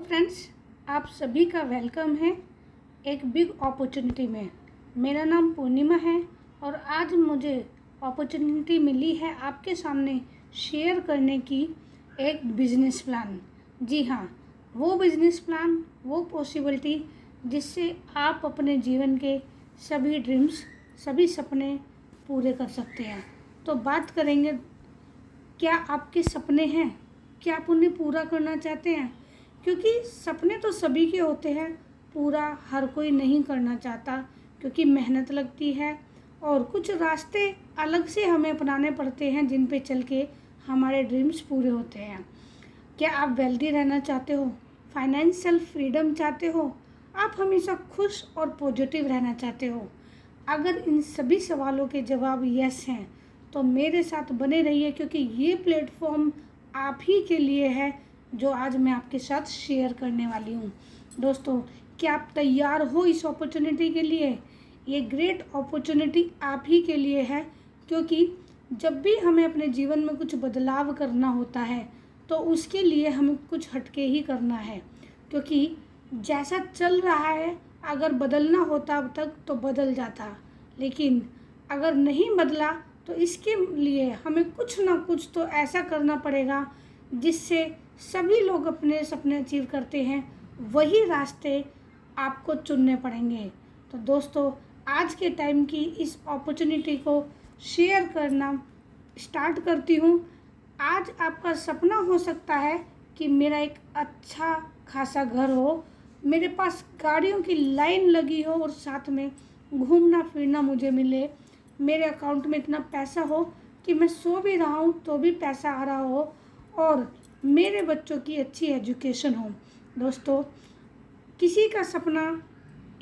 Friends, आप सभी का वेलकम है एक बिग अपॉर्चुनिटी में। मेरा नाम पूर्णिमा है और आज मुझे अपॉर्चुनिटी मिली है आपके सामने शेयर करने की एक बिजनेस प्लान। जी हाँ, वो बिजनेस प्लान, वो पॉसिबिलिटी जिससे आप अपने जीवन के सभी ड्रीम्स, सभी सपने पूरे कर सकते हैं। तो बात करेंगे, क्या आपके सपने हैं? क्या आप उन्हें पूरा करना चाहते हैं? क्योंकि सपने तो सभी के होते हैं, पूरा हर कोई नहीं करना चाहता क्योंकि मेहनत लगती है और कुछ रास्ते अलग से हमें अपनाने पड़ते हैं जिन पे चल के हमारे ड्रीम्स पूरे होते हैं। क्या आप वेल्दी रहना चाहते हो? फाइनेंशियल फ्रीडम चाहते हो? आप हमेशा खुश और पॉजिटिव रहना चाहते हो? अगर इन सभी सवालों के जवाब यस हैं तो मेरे साथ बने रहिए, क्योंकि ये प्लेटफॉर्म आप ही के लिए है जो आज मैं आपके साथ शेयर करने वाली हूँ। दोस्तों, क्या आप तैयार हो इस अपॉर्चुनिटी के लिए? ये ग्रेट अपॉर्चुनिटी आप ही के लिए है, क्योंकि जब भी हमें अपने जीवन में कुछ बदलाव करना होता है तो उसके लिए हमें कुछ हटके ही करना है। क्योंकि जैसा चल रहा है, अगर बदलना होता अब तक तो बदल जाता, लेकिन अगर नहीं बदला तो इसके लिए हमें कुछ ना कुछ तो ऐसा करना पड़ेगा जिससे सभी लोग अपने सपने अचीव करते हैं। वही रास्ते आपको चुनने पड़ेंगे। तो दोस्तों, आज के टाइम की इस अपॉर्चुनिटी को शेयर करना स्टार्ट करती हूँ। आज आपका सपना हो सकता है कि मेरा एक अच्छा खासा घर हो, मेरे पास गाड़ियों की लाइन लगी हो और साथ में घूमना फिरना मुझे मिले, मेरे अकाउंट में इतना पैसा हो कि मैं सो भी रहा हूँ तो भी पैसा आ रहा हो और मेरे बच्चों की अच्छी एजुकेशन हो। दोस्तों, किसी का सपना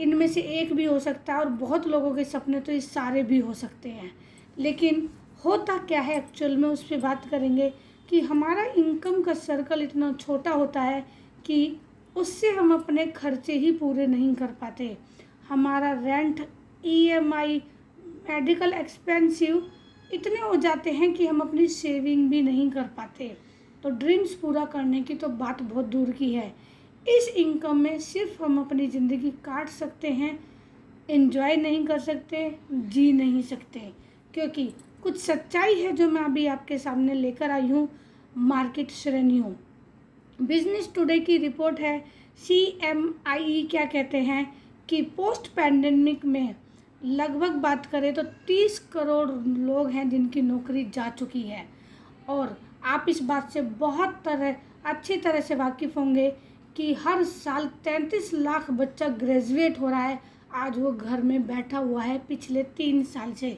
इनमें से एक भी हो सकता है और बहुत लोगों के सपने तो इस सारे भी हो सकते हैं। लेकिन होता क्या है एक्चुअल में, उस पर बात करेंगे कि हमारा इनकम का सर्कल इतना छोटा होता है कि उससे हम अपने खर्चे ही पूरे नहीं कर पाते। हमारा रेंट, ईएमआई, मेडिकल एक्सपेंसिव इतने हो जाते हैं कि हम अपनी सेविंग भी नहीं कर पाते। तो ड्रीम्स पूरा करने की तो बात बहुत दूर की है। इस इनकम में सिर्फ हम अपनी ज़िंदगी काट सकते हैं, एंजॉय नहीं कर सकते, जी नहीं सकते। क्योंकि कुछ सच्चाई है जो मैं अभी आपके सामने लेकर आई हूँ मार्केट श्रेणियों। बिजनेस टुडे की रिपोर्ट है, CMIE क्या कहते हैं कि पोस्ट पैंडेमिक में लगभग बात करें तो 30 करोड़ लोग हैं जिनकी नौकरी जा चुकी है। और आप इस बात से बहुत अच्छी तरह से वाकिफ़ होंगे कि हर साल 33 लाख बच्चा ग्रेजुएट हो रहा है। आज वो घर में बैठा हुआ है पिछले 3 साल से,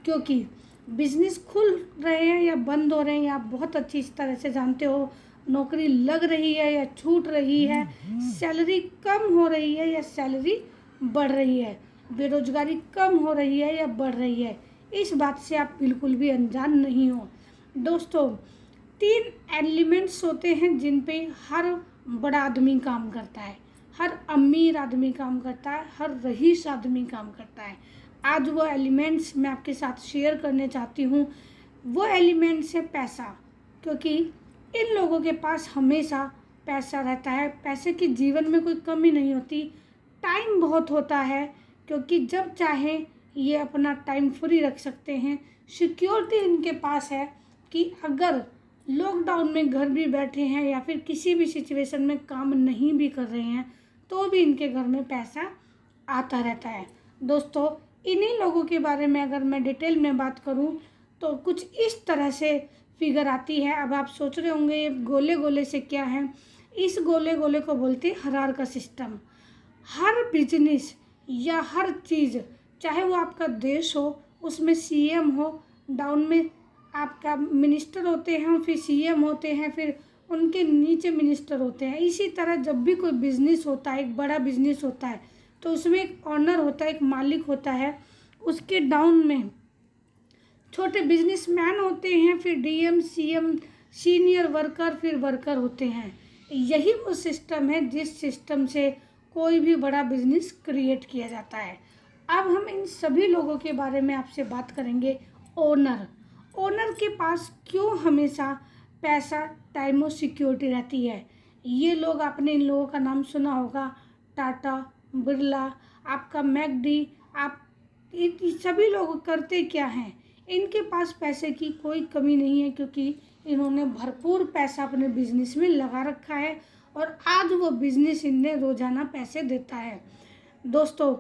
क्योंकि बिजनेस खुल रहे हैं या बंद हो रहे हैं, आप बहुत अच्छी इस तरह से जानते हो। नौकरी लग रही है या छूट रही है, सैलरी कम हो रही है या सैलरी बढ़ रही है, बेरोजगारी कम हो रही है या बढ़ रही है, इस बात से आप बिल्कुल भी अनजान नहीं हो। दोस्तों, 3 एलिमेंट्स होते हैं जिन पे हर बड़ा आदमी काम करता है, हर अमीर आदमी काम करता है, हर रईस आदमी काम करता है। आज वो एलिमेंट्स मैं आपके साथ शेयर करने चाहती हूँ। वो एलिमेंट्स है पैसा, क्योंकि इन लोगों के पास हमेशा पैसा रहता है। पैसे की जीवन में कोई कमी नहीं होती। टाइम बहुत होता है, क्योंकि जब चाहें ये अपना टाइम फ्री रख सकते हैं। सिक्योरिटी इनके पास है कि अगर लॉकडाउन में घर भी बैठे हैं या फिर किसी भी सिचुएशन में काम नहीं भी कर रहे हैं तो भी इनके घर में पैसा आता रहता है। दोस्तों, इन्हीं लोगों के बारे में अगर मैं डिटेल में बात करूं तो कुछ इस तरह से फिगर आती है। अब आप सोच रहे होंगे ये गोले गोले से क्या है? इस गोले गोले को बोलते हैं हरार का सिस्टम। हर बिजनेस या हर चीज़, चाहे वो आपका देश हो, उसमें CM हो, डाउन में आपका मिनिस्टर होते हैं, फिर CM होते हैं, फिर उनके नीचे मिनिस्टर होते हैं। इसी तरह जब भी कोई बिजनेस होता है, एक बड़ा बिजनेस होता है, तो उसमें एक ऑनर होता है, एक मालिक होता है। उसके डाउन में छोटे बिजनेसमैन होते हैं, फिर DM, CM, सीनियर वर्कर, फिर वर्कर होते हैं। यही वो सिस्टम है जिस सिस्टम से कोई भी बड़ा बिजनेस क्रिएट किया जाता है। अब हम इन सभी लोगों के बारे में आपसे बात करेंगे। ओनर के पास क्यों हमेशा पैसा, टाइम और सिक्योरिटी रहती है? ये लोग, आपने इन लोगों का नाम सुना होगा, टाटा, बिरला, आपका मैकडी, आप सभी लोग करते क्या हैं, इनके पास पैसे की कोई कमी नहीं है, क्योंकि इन्होंने भरपूर पैसा अपने बिजनेस में लगा रखा है और आज वो बिजनेस इन्हें रोज़ाना पैसे देता है। दोस्तों,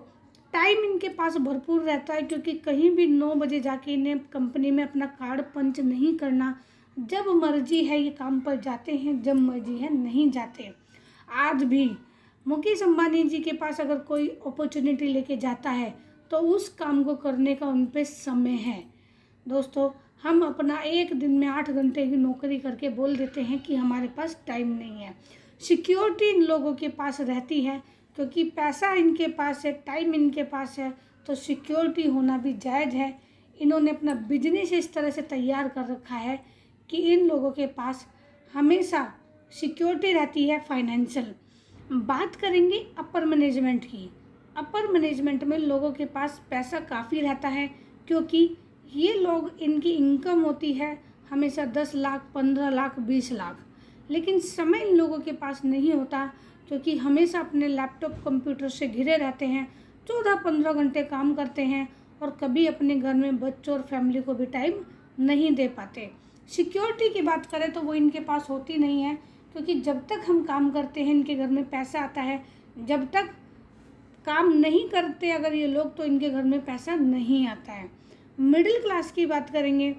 टाइम इनके पास भरपूर रहता है, क्योंकि कहीं भी 9 बजे जाके इन्हें कंपनी में अपना कार्ड पंच नहीं करना। जब मर्जी है ये काम पर जाते हैं, जब मर्जी है नहीं जाते। आज भी मुकेश अंबानी जी के पास अगर कोई अपॉर्चुनिटी लेके जाता है तो उस काम को करने का उन पे समय है। दोस्तों, हम अपना एक दिन में 8 घंटे की नौकरी करके बोल देते हैं कि हमारे पास टाइम नहीं है। सिक्योरिटी इन लोगों के पास रहती है, क्योंकि पैसा इनके पास है, टाइम इनके पास है, तो सिक्योरिटी होना भी जायज़ है। इन्होंने अपना बिजनेस इस तरह से तैयार कर रखा है कि इन लोगों के पास हमेशा सिक्योरिटी रहती है फाइनेंशियल। बात करेंगे अपर मैनेजमेंट की। अपर मैनेजमेंट में लोगों के पास पैसा काफ़ी रहता है, क्योंकि ये लोग, इनकी इनकम होती है हमेशा 10 लाख, 15 लाख, 20 लाख, लेकिन समय इन लोगों के पास नहीं होता, क्योंकि हमेशा अपने लैपटॉप कंप्यूटर से घिरे रहते हैं, 14-15 घंटे काम करते हैं और कभी अपने घर में बच्चों और फैमिली को भी टाइम नहीं दे पाते। सिक्योरिटी की बात करें तो वो इनके पास होती नहीं है, क्योंकि जब तक हम काम करते हैं इनके घर में पैसा आता है, जब तक काम नहीं करते अगर ये लोग तो इनके घर में पैसा नहीं आता है। मिडिल क्लास की बात करेंगे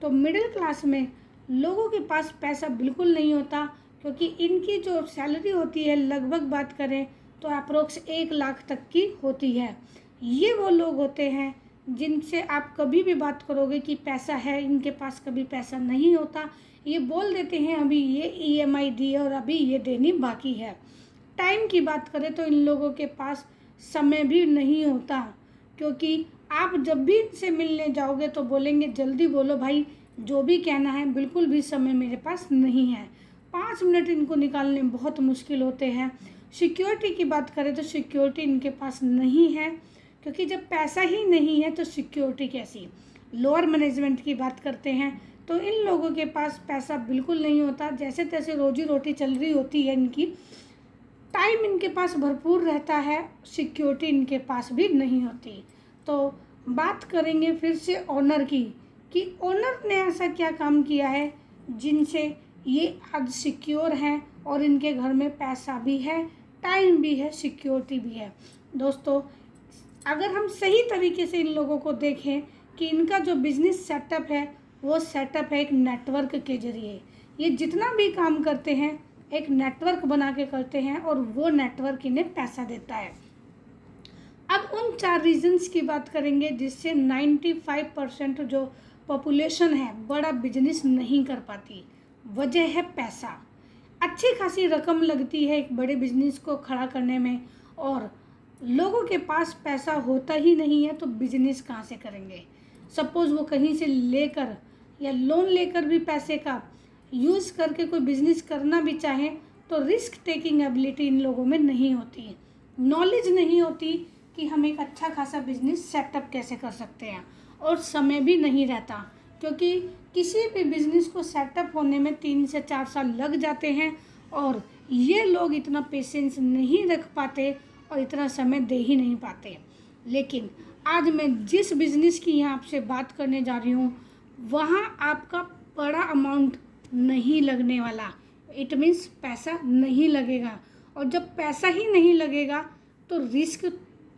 तो मिडिल क्लास में लोगों के पास पैसा बिल्कुल नहीं होता, क्योंकि इनकी जो सैलरी होती है लगभग बात करें तो अप्रोक्स 1 लाख तक की होती है। ये वो लोग होते हैं जिनसे आप कभी भी बात करोगे कि पैसा है, इनके पास कभी पैसा नहीं होता। ये बोल देते हैं अभी ये EMI दी है और अभी ये देनी बाकी है। टाइम की बात करें तो इन लोगों के पास समय भी नहीं होता, क्योंकि आप जब भी इनसे मिलने जाओगे तो बोलेंगे जल्दी बोलो भाई, जो भी कहना है, बिल्कुल भी समय मेरे पास नहीं है। 5 मिनट इनको निकालने बहुत मुश्किल होते हैं। सिक्योरिटी की बात करें तो सिक्योरिटी इनके पास नहीं है, क्योंकि जब पैसा ही नहीं है तो सिक्योरिटी कैसी। लोअर मैनेजमेंट की बात करते हैं तो इन लोगों के पास पैसा बिल्कुल नहीं होता, जैसे तैसे रोजी रोटी चल रही होती है इनकी। टाइम इनके पास भरपूर रहता है, सिक्योरिटी इनके पास भी नहीं होती। तो बात करेंगे फिर से ओनर की, कि ओनर ने ऐसा क्या काम किया है जिनसे ये आज सिक्योर हैं और इनके घर में पैसा भी है, टाइम भी है, सिक्योरिटी भी है। दोस्तों, अगर हम सही तरीके से इन लोगों को देखें कि इनका जो बिज़नेस सेटअप है वो सेटअप है एक नेटवर्क के ज़रिए। ये जितना भी काम करते हैं एक नेटवर्क बना के करते हैं और वो नेटवर्क इन्हें पैसा देता है। अब उन 4 रीजंस की बात करेंगे जिससे 95% जो पॉपुलेशन है बड़ा बिजनेस नहीं कर पाती। वजह है पैसा। अच्छी खासी रकम लगती है एक बड़े बिजनेस को खड़ा करने में, और लोगों के पास पैसा होता ही नहीं है तो बिजनेस कहाँ से करेंगे। सपोज़ वो कहीं से लेकर या लोन लेकर भी पैसे का यूज़ करके कोई बिजनेस करना भी चाहें तो रिस्क टेकिंग एबिलिटी इन लोगों में नहीं होती है, नॉलेज नहीं होती कि हम एक अच्छा खासा बिजनेस सेटअप कैसे कर सकते हैं, और समय भी नहीं रहता, क्योंकि किसी भी बिजनेस को सेटअप होने में 3 से 4 साल लग जाते हैं और ये लोग इतना पेशेंस नहीं रख पाते और इतना समय दे ही नहीं पाते। लेकिन आज मैं जिस बिज़नेस की यहाँ आपसे बात करने जा रही हूँ वहाँ आपका बड़ा अमाउंट नहीं लगने वाला। इट मीन्स पैसा नहीं लगेगा, और जब पैसा ही नहीं लगेगा तो रिस्क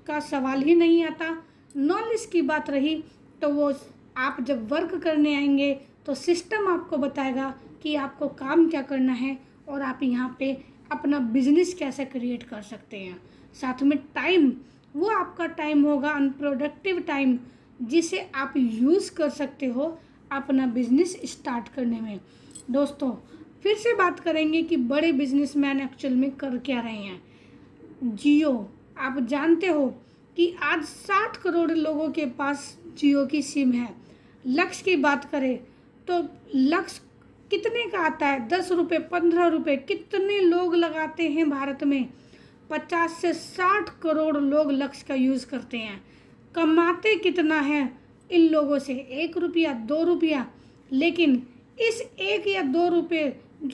का सवाल ही नहीं आता। नॉलेज की बात रही तो वो आप जब वर्क करने आएंगे तो सिस्टम आपको बताएगा कि आपको काम क्या करना है और आप यहाँ पे अपना बिजनेस कैसे क्रिएट कर सकते हैं। साथ में टाइम, वो आपका टाइम होगा अनप्रोडक्टिव टाइम, जिसे आप यूज़ कर सकते हो अपना बिजनेस स्टार्ट करने में। दोस्तों, फिर से बात करेंगे कि बड़े बिजनेसमैन एक्चुअल में कर क्या रहे हैं। जियो, आप जानते हो कि आज 60 करोड़ लोगों के पास जियो की सिम है। लक्ष्य की बात करें तो लक्ष्य कितने का आता है, 10 रुपये, 15 रुपये, कितने लोग लगाते हैं भारत में। 50 से 60 करोड़ लोग लक्ष्य का यूज़ करते हैं। कमाते कितना है इन लोगों से, 1 रुपया, 2 रुपया, लेकिन इस 1 या 2 रुपये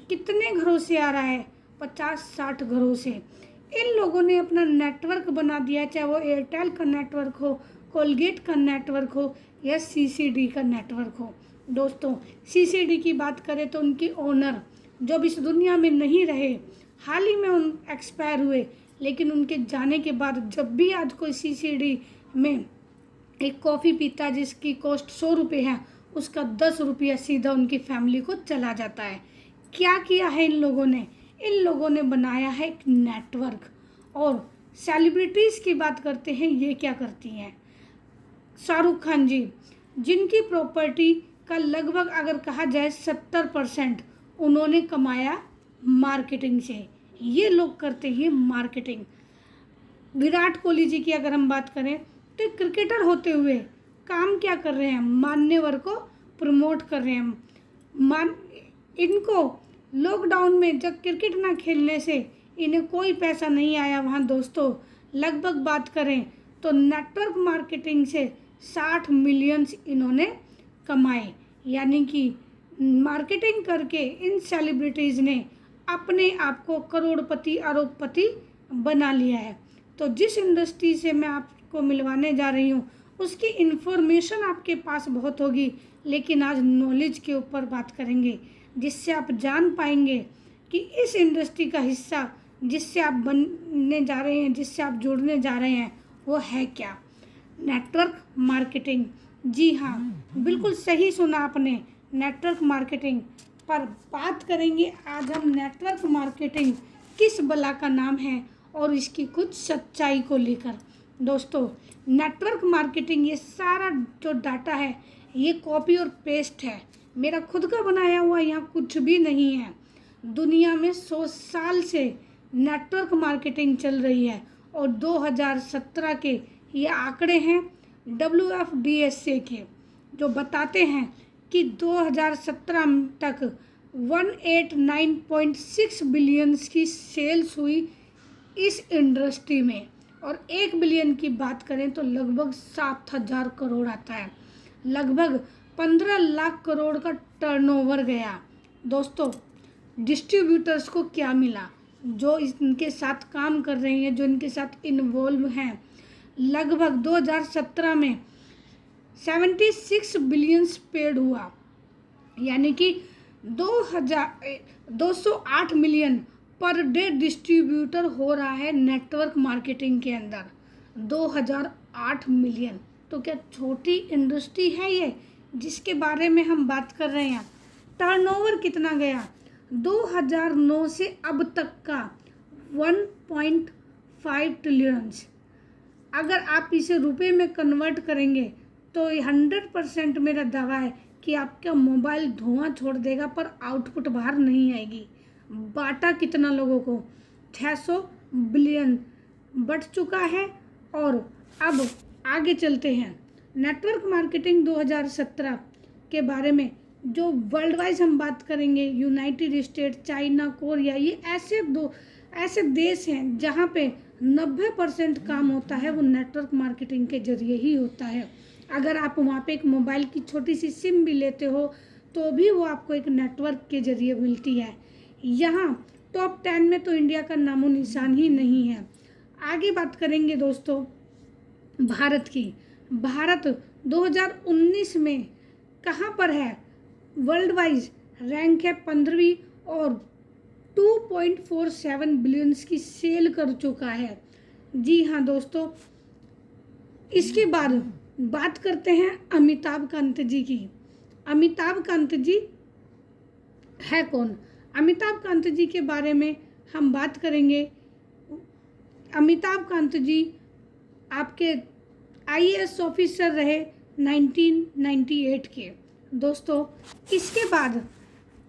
कितने घरों से आ रहा है 50-60 घरों से। इन लोगों ने अपना नेटवर्क बना दिया, चाहे वो एयरटेल का नेटवर्क हो, कोलगेट का नेटवर्क हो या सीसीडी का नेटवर्क हो। दोस्तों, सीसीडी की बात करें तो उनकी ओनर जो अब इस दुनिया में नहीं रहे, हाल ही में उन एक्सपायर हुए, लेकिन उनके जाने के बाद जब भी आज कोई सीसीडी में एक कॉफ़ी पीता है जिसकी कॉस्ट 100 रुपये है, उसका 10 रुपया सीधा उनकी फैमिली को चला जाता है। क्या किया है इन लोगों ने? इन लोगों ने बनाया है एक नेटवर्क। और सेलिब्रिटीज़ की बात करते हैं, ये क्या करती हैं? शाहरुख खान जी, जिनकी प्रॉपर्टी का लगभग अगर कहा जाए 70% उन्होंने कमाया मार्केटिंग से। ये लोग करते हैं मार्केटिंग। विराट कोहली जी की अगर हम बात करें तो क्रिकेटर होते हुए काम क्या कर रहे हैं? मान्यवर को प्रमोट कर रहे हैं। इनको लॉकडाउन में जब क्रिकेट ना खेलने से इन्हें कोई पैसा नहीं आया वहाँ दोस्तों, लगभग बात करें तो नेटवर्क मार्केटिंग से 60 मिलियंस इन्होंने कमाए। यानी कि मार्केटिंग करके इन सेलिब्रिटीज़ ने अपने आप को करोड़पति अरबपति बना लिया है। तो जिस इंडस्ट्री से मैं आपको मिलवाने जा रही हूँ उसकी इन्फॉर्मेशन आपके पास बहुत होगी, लेकिन आज नॉलेज के ऊपर बात करेंगे जिससे आप जान पाएंगे कि इस इंडस्ट्री का हिस्सा जिससे आप बनने जा रहे हैं, जिससे आप जुड़ने जा रहे हैं, वो है क्या? Network marketing. जी हाँ, बिल्कुल सही सुना आपने, नेटवर्क मार्केटिंग। पर बात करेंगे आज हम नेटवर्क मार्केटिंग किस बला का नाम है और इसकी कुछ सच्चाई को लेकर। दोस्तों, नेटवर्क मार्केटिंग ये सारा जो डाटा है ये कॉपी और पेस्ट है, मेरा खुद का बनाया हुआ यहाँ कुछ भी नहीं है। दुनिया में 100 साल से नेटवर्क मार्केटिंग चल रही है और 2017 के ये आंकड़े हैं WFDSA के, जो बताते हैं कि 2017 तक 189.6 बिलियंस की सेल्स हुई इस इंडस्ट्री में। और 1 बिलियन की बात करें तो लगभग 7,000 करोड़ आता है, लगभग 15 लाख करोड़ का टर्नओवर गया। दोस्तों, डिस्ट्रीब्यूटर्स को क्या मिला? जो इनके साथ काम कर रहे हैं, जो इनके साथ इन्वॉल्व हैं, लगभग 2017 में 76 बिलियंस पेड हुआ, यानी कि 208 मिलियन पर डे डिस्ट्रीब्यूटर हो रहा है नेटवर्क मार्केटिंग के अंदर। 2008 मिलियन, तो क्या छोटी इंडस्ट्री है ये जिसके बारे में हम बात कर रहे हैं? टर्नओवर कितना गया? 2009 से अब तक का 1.5 ट्रिलियन। अगर आप इसे रुपए में कन्वर्ट करेंगे तो 100% मेरा दावा है कि आपका मोबाइल धुआं छोड़ देगा, पर आउटपुट बाहर नहीं आएगी। बांटा कितना लोगों को? 600 बिलियन बढ़ चुका है। और अब आगे चलते हैं, नेटवर्क मार्केटिंग 2017 के बारे में जो वर्ल्ड वाइज हम बात करेंगे, यूनाइटेड स्टेट, चाइना, कोरिया, ये ऐसे देश हैं जहाँ पे 90% काम होता है वो नेटवर्क मार्केटिंग के जरिए ही होता है। अगर आप वहाँ पे एक मोबाइल की छोटी सी सिम भी लेते हो तो भी वो आपको एक नेटवर्क के जरिए मिलती है। यहाँ टॉप 10 में तो इंडिया का नामो निशान ही नहीं है। आगे बात करेंगे दोस्तों भारत की। भारत 2019 में कहाँ पर है? वर्ल्ड वाइज रैंक है 15वीं और 2.47 बिलियंस की सेल कर चुका है। जी हाँ दोस्तों, इसके बाद बात करते हैं अमिताभ कांत जी की। अमिताभ कांत जी है कौन? अमिताभ कांत जी के बारे में हम बात करेंगे। अमिताभ कांत जी आपके IAS ऑफिसर रहे 1998 के। दोस्तों, इसके बाद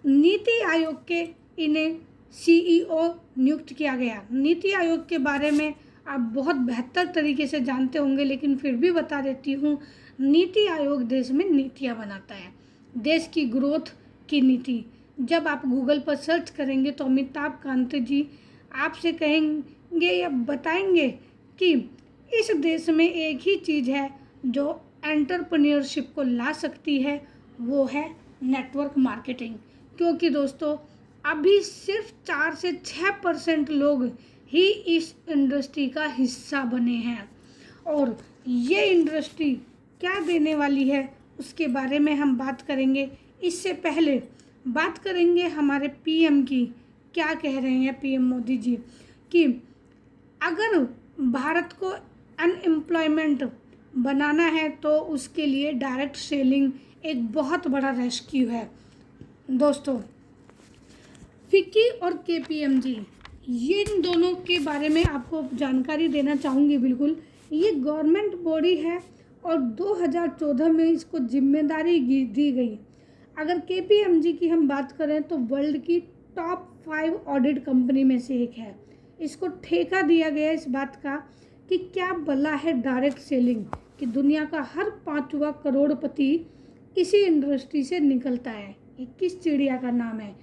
नीति आयोग के इन्हें CEO नियुक्त किया गया। नीति आयोग के बारे में आप बहुत बेहतर तरीके से जानते होंगे, लेकिन फिर भी बता देती हूँ। नीति आयोग देश में नीतियाँ बनाता है, देश की ग्रोथ की नीति। जब आप गूगल पर सर्च करेंगे तो अमिताभ कांत जी आपसे कहेंगे या बताएंगे कि इस देश में एक ही चीज़ है जो एंटरप्रेन्योरशिप को ला सकती है, वो है नेटवर्क मार्केटिंग। क्योंकि दोस्तों अभी सिर्फ 4 से 6% लोग ही इस इंडस्ट्री का हिस्सा बने हैं। और ये इंडस्ट्री क्या देने वाली है उसके बारे में हम बात करेंगे। इससे पहले बात करेंगे हमारे पीएम की, क्या कह रहे हैं पीएम मोदी जी कि अगर भारत को अनएम्प्लॉयमेंट बनाना है तो उसके लिए डायरेक्ट सेलिंग एक बहुत बड़ा रेस्क्यू है। दोस्तों, फिक्की और केपीएमजी, ये इन दोनों के बारे में आपको जानकारी देना चाहूँगी। बिल्कुल, ये गवर्नमेंट बॉडी है और 2014 में इसको जिम्मेदारी दी गई। अगर केपीएमजी की हम बात करें तो वर्ल्ड की टॉप 5 ऑडिट कंपनी में से एक है। इसको ठेका दिया गया इस बात का कि क्या भला है डायरेक्ट सेलिंग, कि दुनिया का हर 5वां करोड़पति इसी इंडस्ट्री से निकलता है। ये किस चिड़िया का नाम है?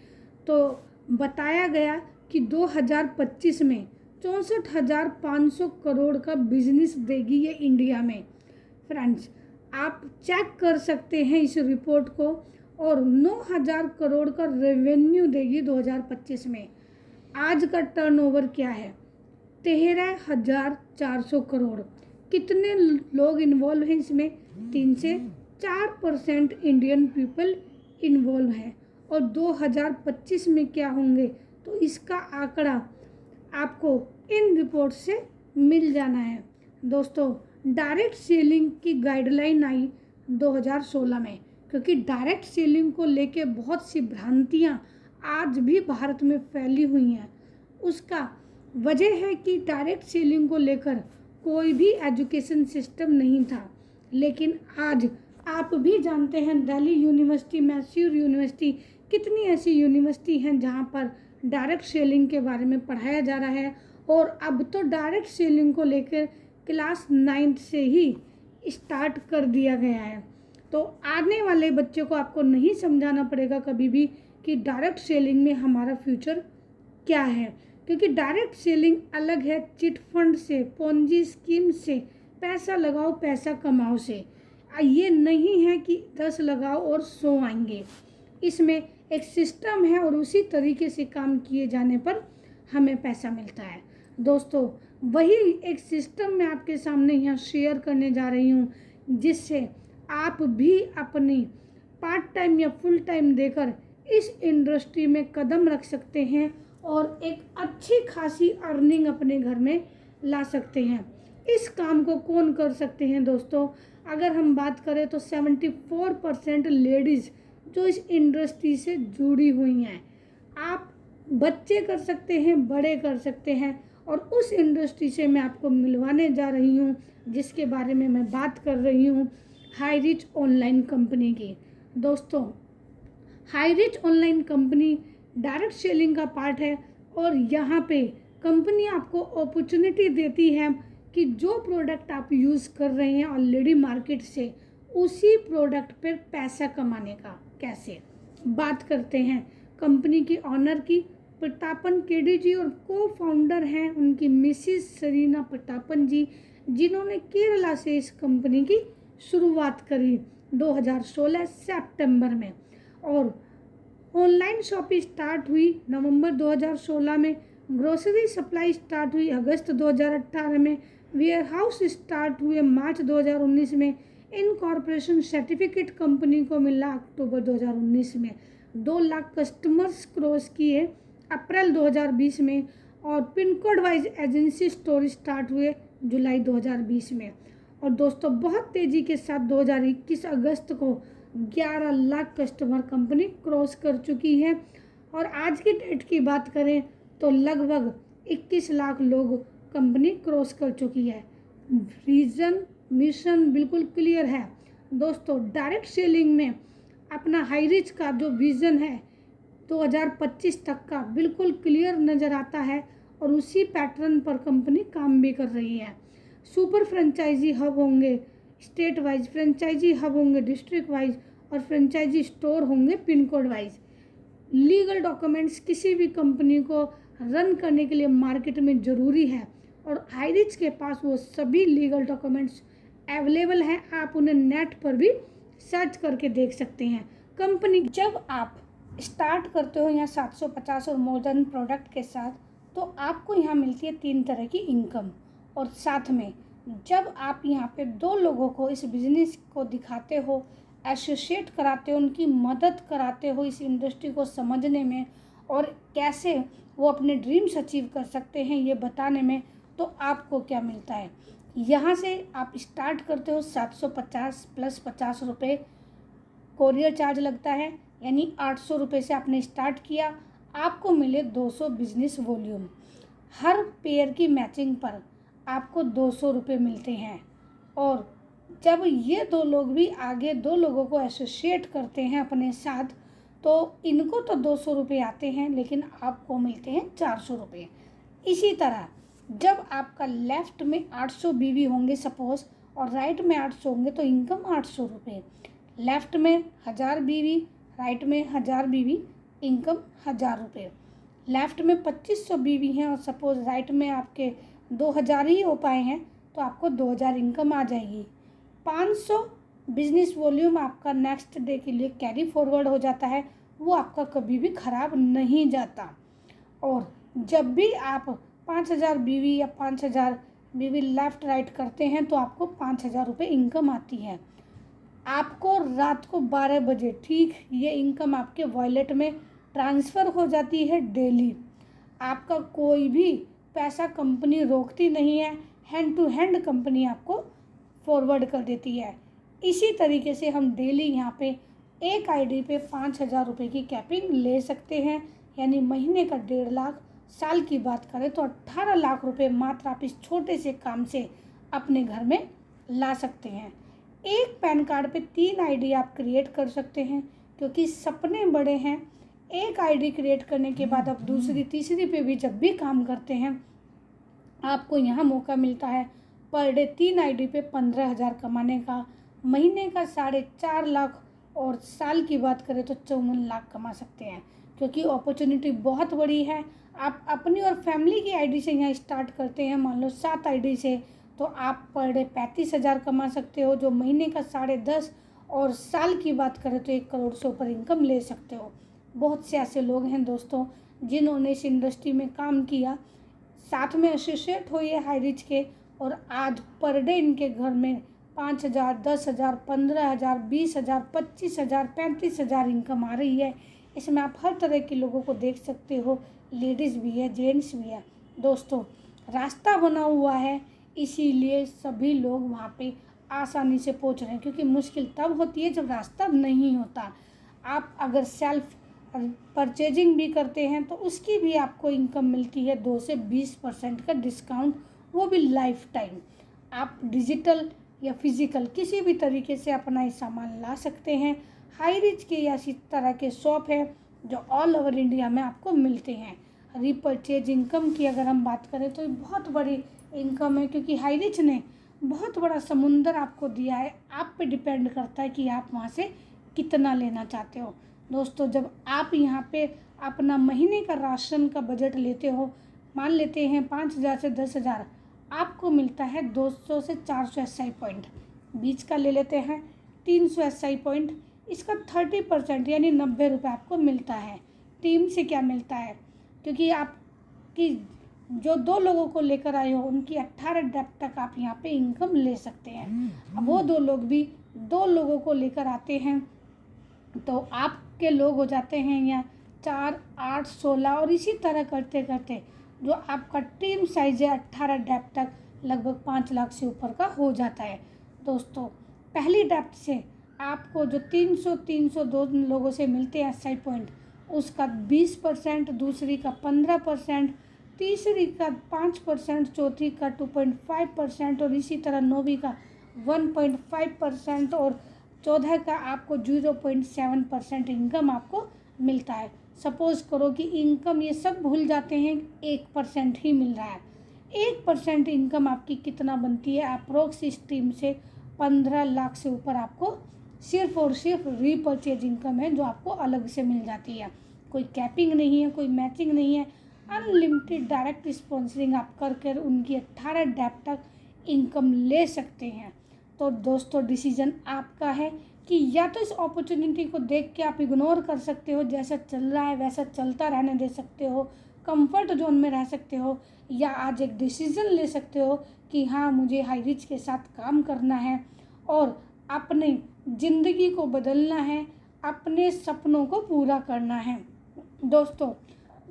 तो बताया गया कि 2025 में 64,500 करोड़ का बिजनेस देगी ये इंडिया में। फ्रेंड्स, आप चेक कर सकते हैं इस रिपोर्ट को। और 9,000 करोड़ का रेवेन्यू देगी 2025 में। आज का टर्नओवर क्या है? 13,400 करोड़। कितने लोग इन्वॉल्व हैं इसमें? 3 से 4% इंडियन पीपल इन्वॉल्व हैं। और 2025 में क्या होंगे तो इसका आंकड़ा आपको इन रिपोर्ट से मिल जाना है। दोस्तों, डायरेक्ट सेलिंग की गाइडलाइन आई 2016 में, क्योंकि डायरेक्ट सेलिंग को लेके बहुत सी भ्रांतियाँ आज भी भारत में फैली हुई हैं। उसका वजह है कि डायरेक्ट सेलिंग को लेकर कोई भी एजुकेशन सिस्टम नहीं था। लेकिन आज आप भी जानते हैं दिल्ली यूनिवर्सिटी, मैसूर यूनिवर्सिटी, कितनी ऐसी यूनिवर्सिटी हैं जहाँ पर डायरेक्ट सेलिंग के बारे में पढ़ाया जा रहा है। और अब तो डायरेक्ट सेलिंग को लेकर क्लास 9 से ही स्टार्ट कर दिया गया है। तो आने वाले बच्चे को आपको नहीं समझाना पड़ेगा कभी भी कि डायरेक्ट सेलिंग में हमारा फ्यूचर क्या है, क्योंकि डायरेक्ट सेलिंग अलग है चिट फंड से, पोंजी स्कीम से, पैसा लगाओ पैसा कमाओ से। ये नहीं है कि 10 लगाओ और 100 आएंगे। इसमें एक सिस्टम है और उसी तरीके से काम किए जाने पर हमें पैसा मिलता है। दोस्तों, वही एक सिस्टम मैं आपके सामने यहाँ शेयर करने जा रही हूँ, जिससे आप भी अपनी पार्ट टाइम या फुल टाइम देकर इस इंडस्ट्री में कदम रख सकते हैं और एक अच्छी खासी अर्निंग अपने घर में ला सकते हैं। इस काम को कौन कर सकते हैं दोस्तों? अगर हम बात करें तो 74% लेडीज़ जो इस इंडस्ट्री से जुड़ी हुई हैं। आप बच्चे कर सकते हैं, बड़े कर सकते हैं। और उस इंडस्ट्री से मैं आपको मिलवाने जा रही हूँ जिसके बारे में मैं बात कर रही हूँ, हाईरिच ऑनलाइन कंपनी की। दोस्तों, Highrich online company direct selling का पार्ट है और यहाँ पे कंपनी आपको अपॉर्चुनिटी देती है कि जो प्रोडक्ट आप यूज़ कर रहे हैं ऑलरेडी मार्केट से, उसी प्रोडक्ट पर पैसा कमाने का कैसे। बात करते हैं कंपनी की ऑनर की, प्रतापन केडी जी, और को फाउंडर हैं उनकी मिसिस सरीना प्रतापन जी, जिन्होंने केरला से इस कंपनी की शुरुआत करी 2016 सितंबर में। और ऑनलाइन शॉपिंग स्टार्ट हुई नवंबर 2016 में, ग्रोसरी सप्लाई स्टार्ट हुई अगस्त 2018 में, वेयर हाउस स्टार्ट हुए मार्च 2019 में, इनकॉर्पोरेशन सर्टिफिकेट कंपनी को मिला अक्टूबर 2019 में, 2 लाख कस्टमर्स क्रॉस किए अप्रैल 2020 में, और pin code wise agency store start हुए जुलाई 2020 में। और दोस्तों, बहुत तेज़ी के साथ 2021 अगस्त को 11 लाख कस्टमर कंपनी क्रॉस कर चुकी है। और आज की डेट की बात करें तो लगभग 21 लाख लोग कंपनी क्रॉस कर चुकी है। रीजन मिशन बिल्कुल क्लियर है दोस्तों। डायरेक्ट सेलिंग में अपना हाईरिच का जो विज़न है 2025 तक का बिल्कुल क्लियर नज़र आता है और उसी पैटर्न पर कंपनी काम भी कर रही है। सुपर फ्रेंचाइजी हब होंगे, स्टेट वाइज फ्रेंचाइजी हब होंगे, डिस्ट्रिक्ट वाइज, और फ्रेंचाइजी स्टोर होंगे pin code wise. Legal documents किसी भी कंपनी को रन करने के लिए मार्केट में ज़रूरी है और हाईरिच के पास वो सभी लीगल डॉक्यूमेंट्स अवेलेबल हैं। आप उन्हें नेट पर भी सर्च करके देख सकते हैं। कंपनी, जब आप स्टार्ट करते हो यहाँ 750 और मोर देन प्रोडक्ट के साथ, तो आपको यहाँ मिलती है 3 तरह की इनकम। और साथ में जब आप यहाँ पे 2 लोगों को इस बिज़नेस को दिखाते हो, एसोसिएट कराते हो, उनकी मदद कराते हो इस इंडस्ट्री को समझने में और कैसे वो अपने ड्रीम्स अचीव कर सकते हैं ये बताने में, तो आपको क्या मिलता है। यहाँ से आप स्टार्ट करते हो 750 प्लस 50 रुपये कोरियर चार्ज लगता है, यानी 800 रुपये से आपने स्टार्ट किया, आपको मिले 200 बिजनेस वॉल्यूम। हर पेयर की मैचिंग पर आपको 200 रुपये मिलते हैं। और जब ये 2 लोग भी आगे 2 लोगों को एसोसिएट करते हैं अपने साथ, तो इनको तो 200 रुपये आते हैं, लेकिन आपको मिलते हैं 400 रुपये। इसी तरह जब आपका लेफ़्ट में 800 बीवी होंगे सपोज़ और राइट में 800 होंगे, तो इनकम 800 रुपये। लेफ़्ट में 1000 बीवी, राइट में 1000 बीवी, इनकम 1000 रुपये। लेफ़्ट में 2500 बीवी हैं और सपोज़ राइट में आपके 2000 ही हो पाए हैं, तो आपको 2000 इनकम आ जाएगी। 500 बिजनेस वॉल्यूम आपका नेक्स्ट डे के लिए कैरी फॉरवर्ड हो जाता है, वो आपका कभी भी ख़राब नहीं जाता। और जब भी आप 5000 बीवी या 5000 बीवी लेफ़्ट राइट करते हैं, तो आपको 5000 रुपये इनकम आती है। आपको रात को 12 बजे ठीक ये इनकम आपके वॉलेट में ट्रांसफ़र हो जाती है डेली। आपका कोई भी पैसा कंपनी रोकती नहीं है, हैंड टू हैंड कंपनी आपको फॉरवर्ड कर देती है। इसी तरीके से हम डेली यहाँ पे एक आईडी पे 5000 रुपये की कैपिंग ले सकते हैं, यानी महीने का 1.5 लाख। साल की बात करें तो 18 लाख रुपए मात्र आप इस छोटे से काम से अपने घर में ला सकते हैं। एक पैन कार्ड पे 3 आईडी आप क्रिएट कर सकते हैं, क्योंकि सपने बड़े हैं। एक आईडी क्रिएट करने के बाद आप दूसरी तीसरी पे भी जब भी काम करते हैं, आपको यहाँ मौका मिलता है पर डे 3 आईडी पे 15,000 कमाने का, महीने का 4.5 लाख और साल की बात करें तो 54 लाख कमा सकते हैं। क्योंकि अपॉर्चुनिटी बहुत बड़ी है। आप अपनी और फैमिली की आईडी से यहाँ स्टार्ट करते हैं, मान लो 7 आईडी से, तो आप पर डे 35,000 कमा सकते हो, जो महीने का 10.5 और साल की बात करें तो 1 करोड़ से ऊपर इनकम ले सकते हो। बहुत से ऐसे लोग हैं दोस्तों जिन्होंने इस इंडस्ट्री में काम किया, साथ में एसोसिएट हुए हाई रिच के, और आज पर डे इनके घर में 5,000, 10,000, 15,000, 20,000, 25,000, 35,000 इनकम आ रही है। इसमें आप हर तरह के लोगों को देख सकते हो, लेडीज़ भी है, जेंट्स भी है। दोस्तों रास्ता बना हुआ है, इसीलिए सभी लोग वहाँ पे आसानी से पहुँच रहे हैं, क्योंकि मुश्किल तब होती है जब रास्ता नहीं होता। आप अगर सेल्फ परचेजिंग भी करते हैं तो उसकी भी आपको इनकम मिलती है 2 से 20% का डिस्काउंट, वो भी लाइफ टाइम। आप डिजिटल या फिज़िकल किसी भी तरीके से अपना ये सामान ला सकते हैं। हाई रिच के या इसी तरह के शॉप है जो ऑल ओवर इंडिया में आपको मिलते हैं। रीपरचेज इनकम की अगर हम बात करें तो बहुत बड़ी इनकम है, क्योंकि हाई रिच ने बहुत बड़ा समुंदर आपको दिया है। आप पे डिपेंड करता है कि आप वहाँ से कितना लेना चाहते हो। दोस्तों जब आप यहाँ पे अपना महीने का राशन का बजट लेते हो, मान लेते हैं 5,000 से 10,000, आपको मिलता है 200 से 400 SI पॉइंट। बीच का ले लेते हैं 300 SI पॉइंट, इसका 30% यानी 90 रुपये आपको मिलता है। टीम से क्या मिलता है, क्योंकि आपकी जो 2 लोगों को लेकर आए हो उनकी 18 डेप तक आप यहाँ पे इनकम ले सकते हैं। अब वो 2 लोग भी 2 लोगों को लेकर आते हैं, तो आपके लोग हो जाते हैं यहाँ 4, 8, 16 और इसी तरह करते करते जो आपका टीम साइज है 18 डेप तक लगभग 5 लाख से ऊपर का हो जाता है। दोस्तों पहली डेप्थ से आपको जो 300 लोगों से मिलते हैं SI पॉइंट, उसका 20%, दूसरी का 15%, तीसरी का 5%, चौथी का 2.5% और इसी तरह 9वीं का 1.5% और 14 का आपको 0.7% इनकम आपको मिलता है। सपोज़ करो कि इनकम ये सब भूल जाते हैं, 1% ही मिल रहा है। 1% इनकम आपकी कितना बनती है, अप्रोक्स इस टीम से 15 लाख से ऊपर आपको सिर्फ और सिर्फ रीपरचेज इनकम है, जो आपको अलग से मिल जाती है। कोई कैपिंग नहीं है, कोई मैचिंग नहीं है, अनलिमिटेड डायरेक्ट स्पॉन्सरिंग आप कर कर उनकी 18 डेप तक इनकम ले सकते हैं। तो दोस्तों डिसीजन आपका है कि या तो इस अपॉर्चुनिटी को देख के आप इग्नोर कर सकते हो, जैसा चल रहा है वैसा चलता रहने दे सकते हो, कंफर्ट जोन में रह सकते हो, या आज एक डिसीज़न ले सकते हो कि हाँ मुझे हाई रिच के साथ काम करना है और अपने ज़िंदगी को बदलना है, अपने सपनों को पूरा करना है। दोस्तों,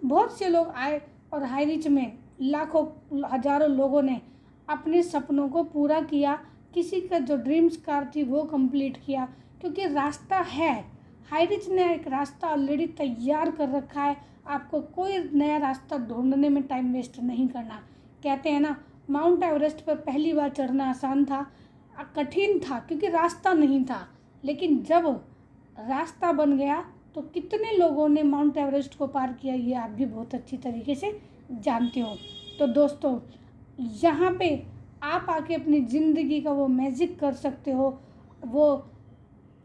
बहुत से लोग आए और हाई रिच में लाखों हज़ारों लोगों ने अपने सपनों को पूरा किया, किसी का जो ड्रीम्स कार थी वो कंप्लीट किया, क्योंकि रास्ता है। हाई रिच ने एक रास्ता ऑलरेडी तैयार कर रखा है, आपको कोई नया रास्ता ढूंढने में टाइम वेस्ट नहीं करना। कहते हैं ना, माउंट एवरेस्ट पर पहली बार चढ़ना आसान था, कठिन था क्योंकि रास्ता नहीं था, लेकिन जब रास्ता बन गया तो कितने लोगों ने माउंट एवरेस्ट को पार किया ये आप भी बहुत अच्छी तरीके से जानते हो। तो दोस्तों, यहाँ पे आप आके अपनी ज़िंदगी का वो मैजिक कर सकते हो, वो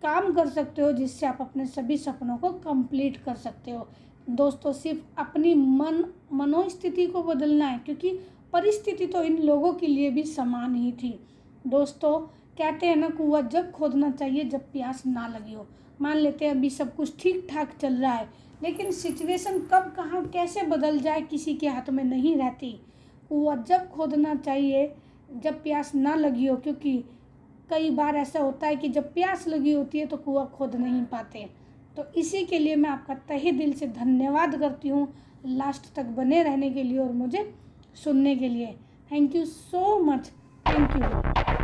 काम कर सकते हो जिससे आप अपने सभी सपनों को कंप्लीट कर सकते हो। दोस्तों, सिर्फ अपनी मनोस्थिति को बदलना है, क्योंकि परिस्थिति तो इन लोगों के लिए भी समान ही थी। दोस्तों, कहते हैं ना, कुआं जब खोदना चाहिए जब प्यास ना लगी हो। मान लेते हैं अभी सब कुछ ठीक ठाक चल रहा है, लेकिन सिचुएशन कब कहाँ कैसे बदल जाए किसी के हाथ में नहीं रहती। कुआं जब खोदना चाहिए जब प्यास ना लगी हो, क्योंकि कई बार ऐसा होता है कि जब प्यास लगी होती है तो कुआं खोद नहीं पाते। तो इसी के लिए मैं आपका तहे दिल से धन्यवाद करती हूँ लास्ट तक बने रहने के लिए और मुझे सुनने के लिए। Thank you so much. Thank you.